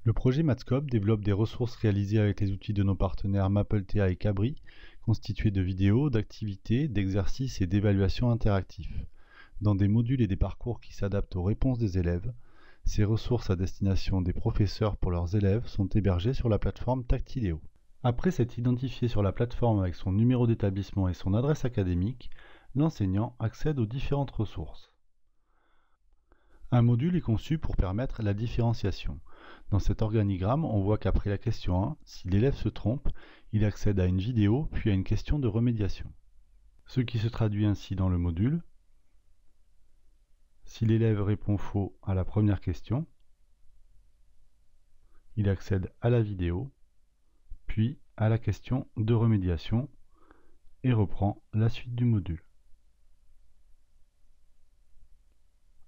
Le projet Mathscope développe des ressources réalisées avec les outils de nos partenaires MapleTA et Cabri, constituées de vidéos, d'activités, d'exercices et d'évaluations interactifs. Dans des modules et des parcours qui s'adaptent aux réponses des élèves, ces ressources à destination des professeurs pour leurs élèves sont hébergées sur la plateforme Tactiléo. Après s'être identifié sur la plateforme avec son numéro d'établissement et son adresse académique, l'enseignant accède aux différentes ressources. Un module est conçu pour permettre la différenciation. Dans cet organigramme, on voit qu'après la question 1, si l'élève se trompe, il accède à une vidéo puis à une question de remédiation. Ce qui se traduit ainsi dans le module. Si l'élève répond faux à la première question, il accède à la vidéo, puis à la question de remédiation et reprend la suite du module.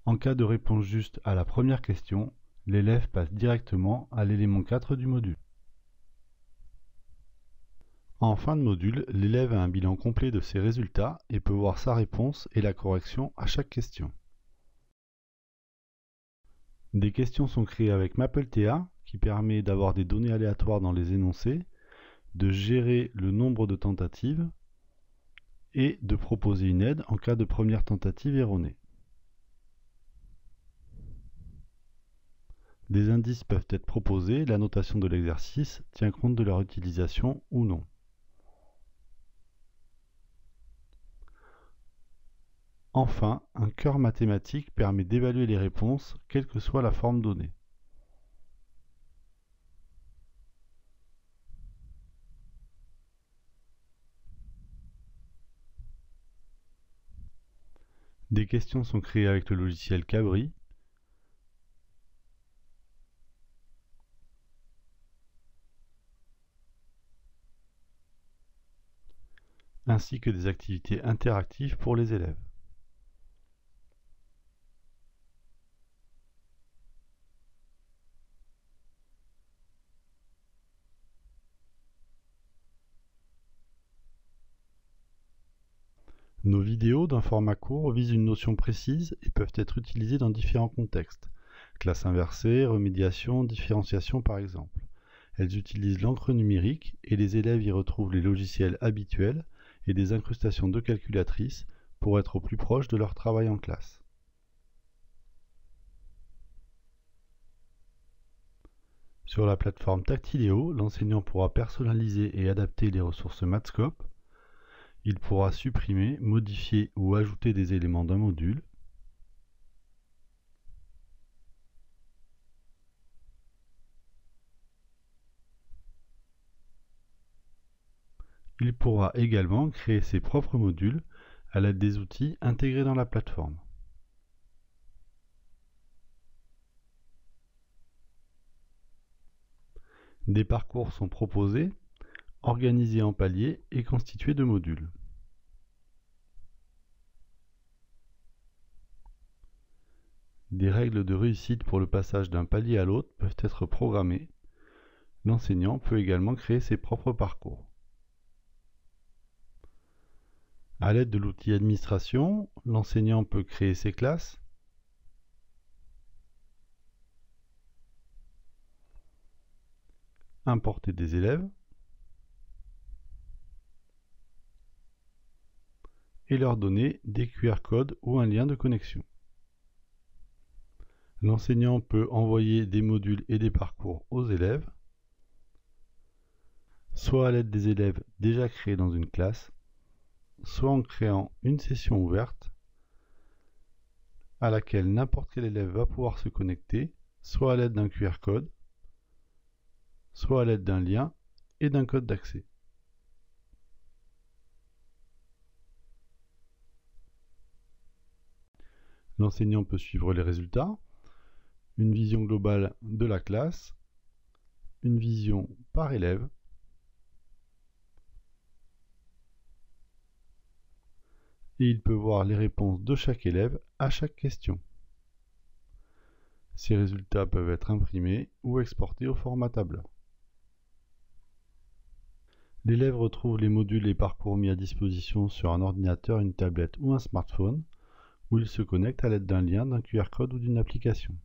En cas de réponse juste à la première question, l'élève passe directement à l'élément 4 du module. En fin de module, l'élève a un bilan complet de ses résultats et peut voir sa réponse et la correction à chaque question. Des questions sont créées avec MapleTA, qui permet d'avoir des données aléatoires dans les énoncés, de gérer le nombre de tentatives et de proposer une aide en cas de première tentative erronée. Des indices peuvent être proposés, la notation de l'exercice tient compte de leur utilisation ou non. Enfin, un cœur mathématique permet d'évaluer les réponses, quelle que soit la forme donnée. Des questions sont créées avec le logiciel Cabri. Ainsi que des activités interactives pour les élèves. Nos vidéos d'un format court visent une notion précise et peuvent être utilisées dans différents contextes. Classe inversée, remédiation, différenciation par exemple. Elles utilisent l'encre numérique et les élèves y retrouvent les logiciels habituels et des incrustations de calculatrices pour être au plus proche de leur travail en classe. Sur la plateforme Tactiléo, l'enseignant pourra personnaliser et adapter les ressources Mathscope. Il pourra supprimer, modifier ou ajouter des éléments d'un module. Il pourra également créer ses propres modules à l'aide des outils intégrés dans la plateforme. Des parcours sont proposés, organisés en paliers et constitués de modules. Des règles de réussite pour le passage d'un palier à l'autre peuvent être programmées. L'enseignant peut également créer ses propres parcours. À l'aide de l'outil administration, l'enseignant peut créer ses classes, importer des élèves et leur donner des QR codes ou un lien de connexion. L'enseignant peut envoyer des modules et des parcours aux élèves, soit à l'aide des élèves déjà créés dans une classe, soit en créant une session ouverte à laquelle n'importe quel élève va pouvoir se connecter, soit à l'aide d'un QR code, soit à l'aide d'un lien et d'un code d'accès. L'enseignant peut suivre les résultats, une vision globale de la classe, une vision par élève, et il peut voir les réponses de chaque élève à chaque question. Ces résultats peuvent être imprimés ou exportés au format tableur. L'élève retrouve les modules et parcours mis à disposition sur un ordinateur, une tablette ou un smartphone, où il se connecte à l'aide d'un lien, d'un QR code ou d'une application.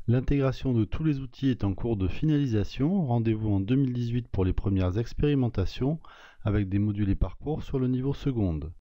L'intégration de tous les outils est en cours de finalisation. Rendez-vous en 2018 pour les premières expérimentations avec des modules et parcours sur le niveau seconde.